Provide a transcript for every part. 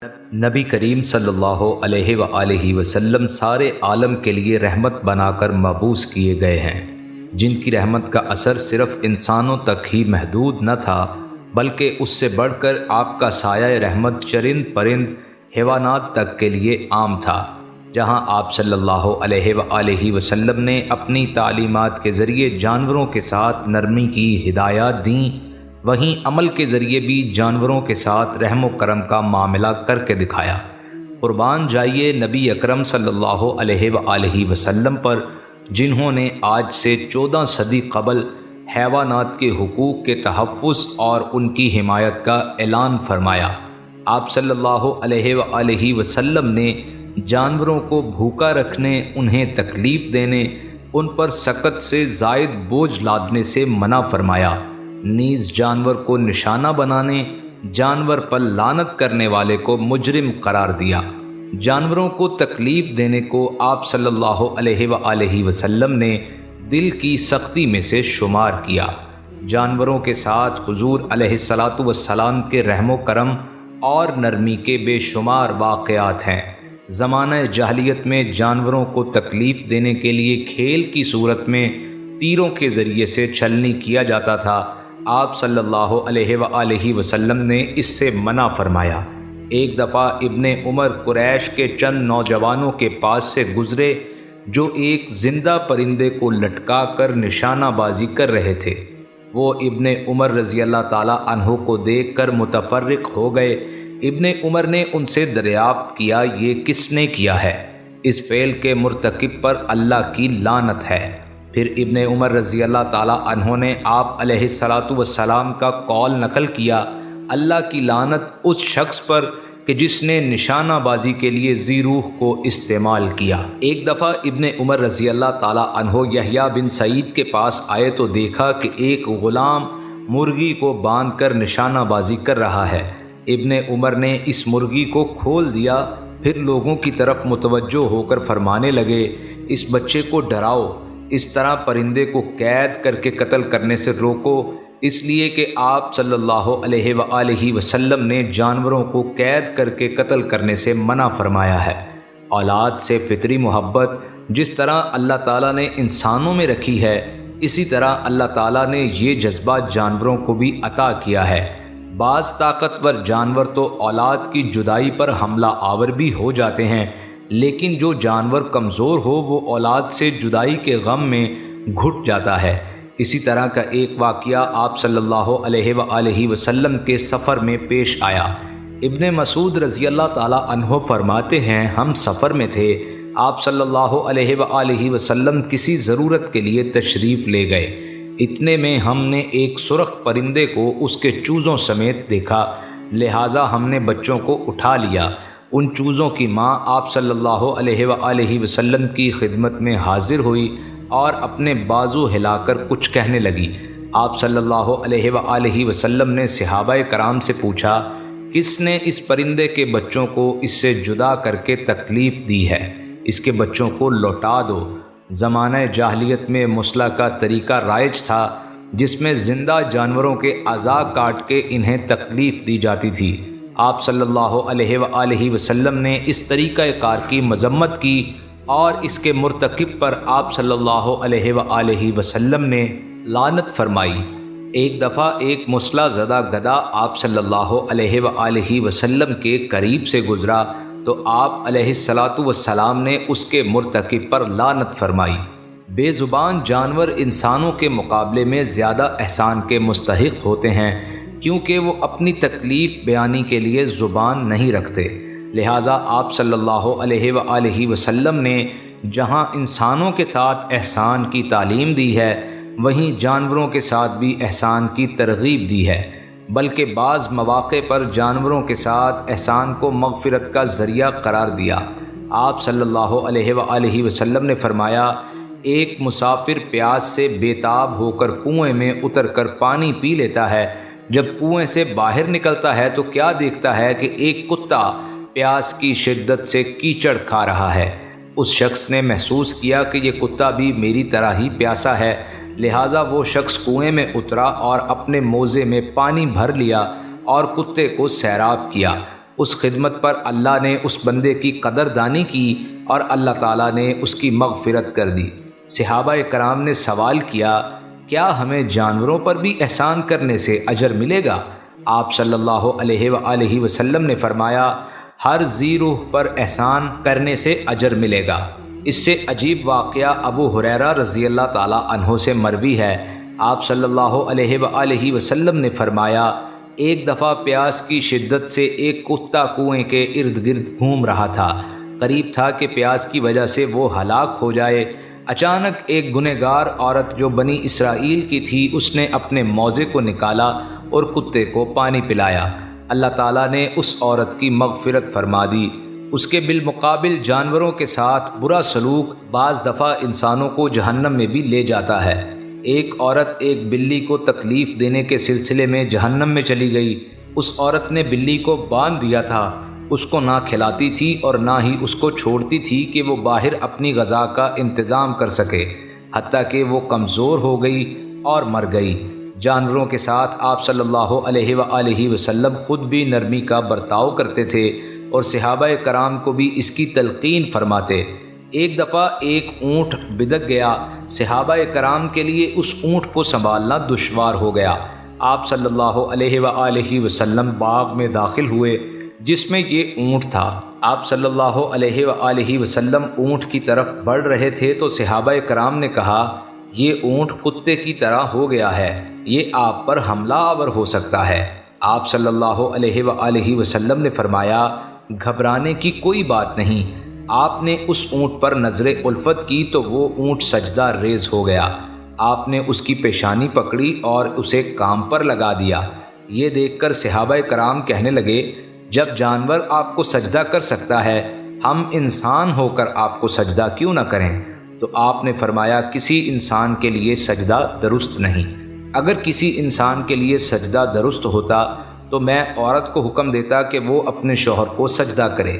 نبی کریم صلی اللہ علیہ وآلہ وسلم سارے عالم کے لیے رحمت بنا کر مبعوث کیے گئے ہیں، جن کی رحمت کا اثر صرف انسانوں تک ہی محدود نہ تھا بلکہ اس سے بڑھ کر آپ کا سایہ رحمت چرند پرند حیوانات تک کے لیے عام تھا۔ جہاں آپ صلی اللہ علیہ وآلہ وسلم نے اپنی تعلیمات کے ذریعے جانوروں کے ساتھ نرمی کی ہدایات دیں، وہیں عمل کے ذریعے بھی جانوروں کے ساتھ رحم و کرم کا معاملہ کر کے دکھایا۔ قربان جائیے نبی اکرم صلی اللہ علیہ وآلہ وسلم پر، جنہوں نے آج سے 14 صدی قبل حیوانات کے حقوق کے تحفظ اور ان کی حمایت کا اعلان فرمایا۔ آپ صلی اللہ علیہ وآلہ وسلم نے جانوروں کو بھوکا رکھنے، انہیں تکلیف دینے، ان پر سخت سے زائد بوجھ لادنے سے منع فرمایا، نیز جانور کو نشانہ بنانے، جانور پر لعنت کرنے والے کو مجرم قرار دیا۔ جانوروں کو تکلیف دینے کو آپ صلی اللہ علیہ وآلہ وسلم نے دل کی سختی میں سے شمار کیا۔ جانوروں کے ساتھ حضور علیہ الصلاۃ والسلام کے رحم و کرم اور نرمی کے بے شمار واقعات ہیں۔ زمانہ جاہلیت میں جانوروں کو تکلیف دینے کے لیے کھیل کی صورت میں تیروں کے ذریعے سے چھلنی کیا جاتا تھا۔ آپ صلی اللہ علیہ وآلہ وسلم نے اس سے منع فرمایا۔ ایک دفعہ ابن عمر قریش کے چند نوجوانوں کے پاس سے گزرے جو ایک زندہ پرندے کو لٹکا کر نشانہ بازی کر رہے تھے۔ وہ ابن عمر رضی اللہ تعالی عنہ کو دیکھ کر متفرق ہو گئے۔ ابن عمر نے ان سے دریافت کیا، یہ کس نے کیا ہے؟ اس فعل کے مرتکب پر اللہ کی لعنت ہے۔ پھر ابن عمر رضی اللہ تعالی عنہ نے آپ علیہ الصلاۃ والسلام کا قول نقل کیا، اللہ کی لعنت اس شخص پر کہ جس نے نشانہ بازی کے لیے ذی روح کو استعمال کیا۔ ایک دفعہ ابن عمر رضی اللہ تعالی عنہ یحییٰ بن سعید کے پاس آئے تو دیکھا کہ ایک غلام مرغی کو باندھ کر نشانہ بازی کر رہا ہے۔ ابن عمر نے اس مرغی کو کھول دیا، پھر لوگوں کی طرف متوجہ ہو کر فرمانے لگے، اس بچے کو ڈراؤ، اس طرح پرندے کو قید کر کے قتل کرنے سے روکو، اس لیے کہ آپ صلی اللہ علیہ وآلہ وسلم نے جانوروں کو قید کر کے قتل کرنے سے منع فرمایا ہے۔ اولاد سے فطری محبت جس طرح اللہ تعالیٰ نے انسانوں میں رکھی ہے، اسی طرح اللہ تعالیٰ نے یہ جذبہ جانوروں کو بھی عطا کیا ہے۔ بعض طاقتور جانور تو اولاد کی جدائی پر حملہ آور بھی ہو جاتے ہیں، لیکن جو جانور کمزور ہو وہ اولاد سے جدائی کے غم میں گھٹ جاتا ہے۔ اسی طرح کا ایک واقعہ آپ صلی اللہ علیہ وآلہ وسلم کے سفر میں پیش آیا۔ ابن مسعود رضی اللہ تعالی عنہ فرماتے ہیں، ہم سفر میں تھے، آپ صلی اللہ علیہ وآلہ وسلم کسی ضرورت کے لیے تشریف لے گئے۔ اتنے میں ہم نے ایک سرخ پرندے کو اس کے چوزوں سمیت دیکھا، لہٰذا ہم نے بچوں کو اٹھا لیا۔ ان چوزوں کی ماں آپ صلی اللہ علیہ وآلہ وسلم کی خدمت میں حاضر ہوئی اور اپنے بازو ہلا کر کچھ کہنے لگی۔ آپ صلی اللہ علیہ وآلہ وسلم نے صحابہ کرام سے پوچھا، کس نے اس پرندے کے بچوں کو اس سے جدا کر کے تکلیف دی ہے؟ اس کے بچوں کو لوٹا دو۔ زمانہ جاہلیت میں مسلح کا طریقہ رائج تھا، جس میں زندہ جانوروں کے اعضاء کاٹ کے انہیں تکلیف دی جاتی تھی۔ آپ صلی اللہ علیہ وآلہ وسلم نے اس طریقہ کار کی مذمت کی اور اس کے مرتکب پر آپ صلی اللہ علیہ وآلہ وسلم نے لعنت فرمائی۔ ایک دفعہ ایک مسلح زدہ گدھا آپ صلی اللہ علیہ وآلہ وسلم کے قریب سے گزرا تو آپ علیہ الصلاۃ والسلام نے اس کے مرتکب پر لعنت فرمائی۔ بے زبان جانور انسانوں کے مقابلے میں زیادہ احسان کے مستحق ہوتے ہیں، کیونکہ وہ اپنی تکلیف بیانی کے لیے زبان نہیں رکھتے۔ لہٰذا آپ صلی اللہ علیہ وآلہ وسلم نے جہاں انسانوں کے ساتھ احسان کی تعلیم دی ہے، وہیں جانوروں کے ساتھ بھی احسان کی ترغیب دی ہے، بلکہ بعض مواقع پر جانوروں کے ساتھ احسان کو مغفرت کا ذریعہ قرار دیا۔ آپ صلی اللہ علیہ وآلہ وسلم نے فرمایا، ایک مسافر پیاس سے بے تاب ہو کر کنویں میں اتر کر پانی پی لیتا ہے، جب کنویں سے باہر نکلتا ہے تو کیا دیکھتا ہے کہ ایک کتا پیاس کی شدت سے کیچڑ کھا رہا ہے۔ اس شخص نے محسوس کیا کہ یہ کتا بھی میری طرح ہی پیاسا ہے، لہٰذا وہ شخص کنویں میں اترا اور اپنے موزے میں پانی بھر لیا اور کتے کو سیراب کیا۔ اس خدمت پر اللہ نے اس بندے کی قدردانی کی اور اللہ تعالیٰ نے اس کی مغفرت کر دی۔ صحابہ کرام نے سوال کیا، کیا ہمیں جانوروں پر بھی احسان کرنے سے اجر ملے گا؟ آپ صلی اللہ علیہ وآلہ وسلم نے فرمایا، ہر ذی روح پر احسان کرنے سے اجر ملے گا۔ اس سے عجیب واقعہ ابو ہریرہ رضی اللہ تعالیٰ عنہ سے مروی ہے۔ آپ صلی اللہ علیہ وآلہ وسلم نے فرمایا، ایک دفعہ پیاس کی شدت سے ایک کتا کنویں کے ارد گرد گھوم رہا تھا، قریب تھا کہ پیاس کی وجہ سے وہ ہلاک ہو جائے۔ اچانک ایک گنہگار عورت جو بنی اسرائیل کی تھی، اس نے اپنے موزے کو نکالا اور کتے کو پانی پلایا۔ اللہ تعالیٰ نے اس عورت کی مغفرت فرما دی۔ اس کے بالمقابل جانوروں کے ساتھ برا سلوک بعض دفعہ انسانوں کو جہنم میں بھی لے جاتا ہے۔ ایک عورت ایک بلی کو تکلیف دینے کے سلسلے میں جہنم میں چلی گئی۔ اس عورت نے بلی کو باندھ دیا تھا، اس کو نہ کھلاتی تھی اور نہ ہی اس کو چھوڑتی تھی کہ وہ باہر اپنی غذا کا انتظام کر سکے، حتیٰ کہ وہ کمزور ہو گئی اور مر گئی۔ جانوروں کے ساتھ آپ صلی اللہ علیہ وآلہ وسلم خود بھی نرمی کا برتاؤ کرتے تھے اور صحابہ کرام کو بھی اس کی تلقین فرماتے۔ ایک دفعہ ایک اونٹ بدک گیا، صحابہ کرام کے لیے اس اونٹ کو سنبھالنا دشوار ہو گیا۔ آپ صلی اللہ علیہ وآلہ وسلم باغ میں داخل ہوئے جس میں یہ اونٹ تھا۔ آپ صلی اللہ علیہ وآلہ وسلم اونٹ کی طرف بڑھ رہے تھے تو صحابہ کرام نے کہا، یہ اونٹ کتے کی طرح ہو گیا ہے، یہ آپ پر حملہ آور ہو سکتا ہے۔ آپ صلی اللہ علیہ وآلہ وسلم نے فرمایا، گھبرانے کی کوئی بات نہیں۔ آپ نے اس اونٹ پر نظر الفت کی تو وہ اونٹ سجدہ ریز ہو گیا۔ آپ نے اس کی پیشانی پکڑی اور اسے کام پر لگا دیا۔ یہ دیکھ کر صحابہ کرام کہنے لگے، جب جانور آپ کو سجدہ کر سکتا ہے، ہم انسان ہو کر آپ کو سجدہ کیوں نہ کریں؟ تو آپ نے فرمایا، کسی انسان کے لیے سجدہ درست نہیں۔ اگر کسی انسان کے لیے سجدہ درست ہوتا تو میں عورت کو حکم دیتا کہ وہ اپنے شوہر کو سجدہ کرے۔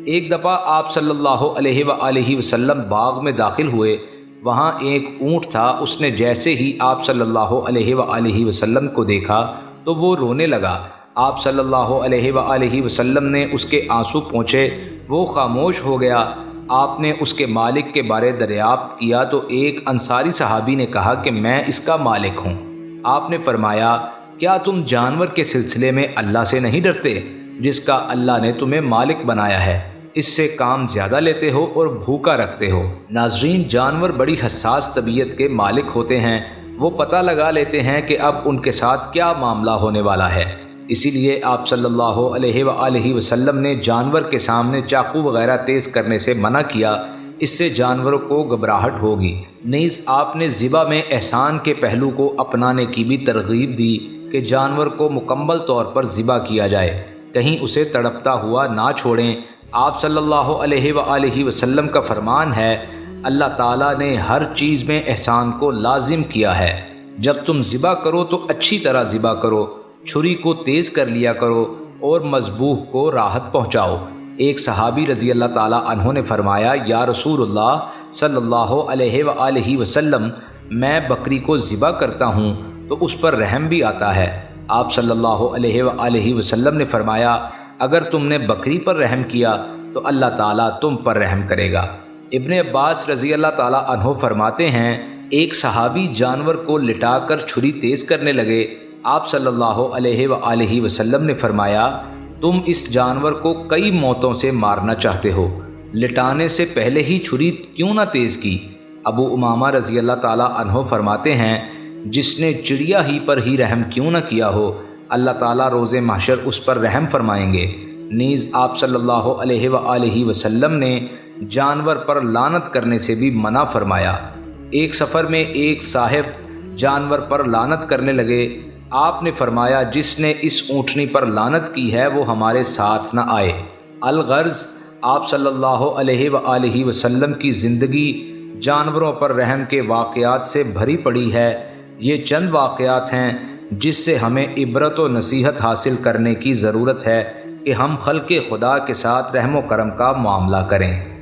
ایک دفعہ آپ صلی اللہ علیہ وآلہ وسلم باغ میں داخل ہوئے، وہاں ایک اونٹ تھا۔ اس نے جیسے ہی آپ صلی اللہ علیہ وآلہ وسلم کو دیکھا تو وہ رونے لگا۔ آپ صلی اللہ علیہ وآلہ وسلم نے اس کے آنسو پوچھے، وہ خاموش ہو گیا۔ آپ نے اس کے مالک کے بارے دریافت کیا تو ایک انصاری صحابی نے کہا کہ میں اس کا مالک ہوں۔ آپ نے فرمایا، کیا تم جانور کے سلسلے میں اللہ سے نہیں ڈرتے جس کا اللہ نے تمہیں مالک بنایا ہے؟ اس سے کام زیادہ لیتے ہو اور بھوکا رکھتے ہو۔ ناظرین، جانور بڑی حساس طبیعت کے مالک ہوتے ہیں، وہ پتہ لگا لیتے ہیں کہ اب ان کے ساتھ کیا معاملہ ہونے والا ہے۔ اسی لیے آپ صلی اللہ علیہ وآلہ وسلم نے جانور کے سامنے چاقو وغیرہ تیز کرنے سے منع کیا، اس سے جانوروں کو گھبراہٹ ہوگی۔ نیز آپ نے ذبح میں احسان کے پہلو کو اپنانے کی بھی ترغیب دی کہ جانور کو مکمل طور پر ذبح کیا جائے، کہیں اسے تڑپتا ہوا نہ چھوڑیں۔ آپ صلی اللہ علیہ وآلہ وسلم کا فرمان ہے، اللہ تعالیٰ نے ہر چیز میں احسان کو لازم کیا ہے۔ جب تم ذبح کرو تو اچھی طرح ذبح کرو، چھری کو تیز کر لیا کرو اور مذبوح کو راحت پہنچاؤ۔ ایک صحابی رضی اللہ تعالیٰ عنہ نے فرمایا، یا رسول اللہ صلی اللہ علیہ وآلہ وسلم، میں بکری کو ذبح کرتا ہوں تو اس پر رحم بھی آتا ہے۔ آپ صلی اللہ علیہ وآلہ وسلم نے فرمایا، اگر تم نے بکری پر رحم کیا تو اللہ تعالیٰ تم پر رحم کرے گا۔ ابن عباس رضی اللہ تعالیٰ عنہ فرماتے ہیں، ایک صحابی جانور کو لٹا کر چھری تیز کرنے لگے۔ آپ صلی اللہ علیہ وآلہ وسلم نے فرمایا، تم اس جانور کو کئی موتوں سے مارنا چاہتے ہو، لٹانے سے پہلے ہی چھری کیوں نہ تیز کی؟ ابو امامہ رضی اللہ تعالیٰ عنہ فرماتے ہیں، جس نے چڑیا ہی پر ہی رحم کیوں نہ کیا ہو، اللہ تعالیٰ روز محشر اس پر رحم فرمائیں گے۔ نیز آپ صلی اللہ علیہ وآلہ وسلم نے جانور پر لعنت کرنے سے بھی منع فرمایا۔ ایک سفر میں ایک صاحب جانور پر لعنت کرنے لگے۔ آپ نے فرمایا، جس نے اس اونٹنی پر لعنت کی ہے وہ ہمارے ساتھ نہ آئے۔ الغرض، آپ صلی اللہ علیہ وآلہ وسلم کی زندگی جانوروں پر رحم کے واقعات سے بھری پڑی ہے۔ یہ چند واقعات ہیں جس سے ہمیں عبرت و نصیحت حاصل کرنے کی ضرورت ہے کہ ہم خلق خدا کے ساتھ رحم و کرم کا معاملہ کریں۔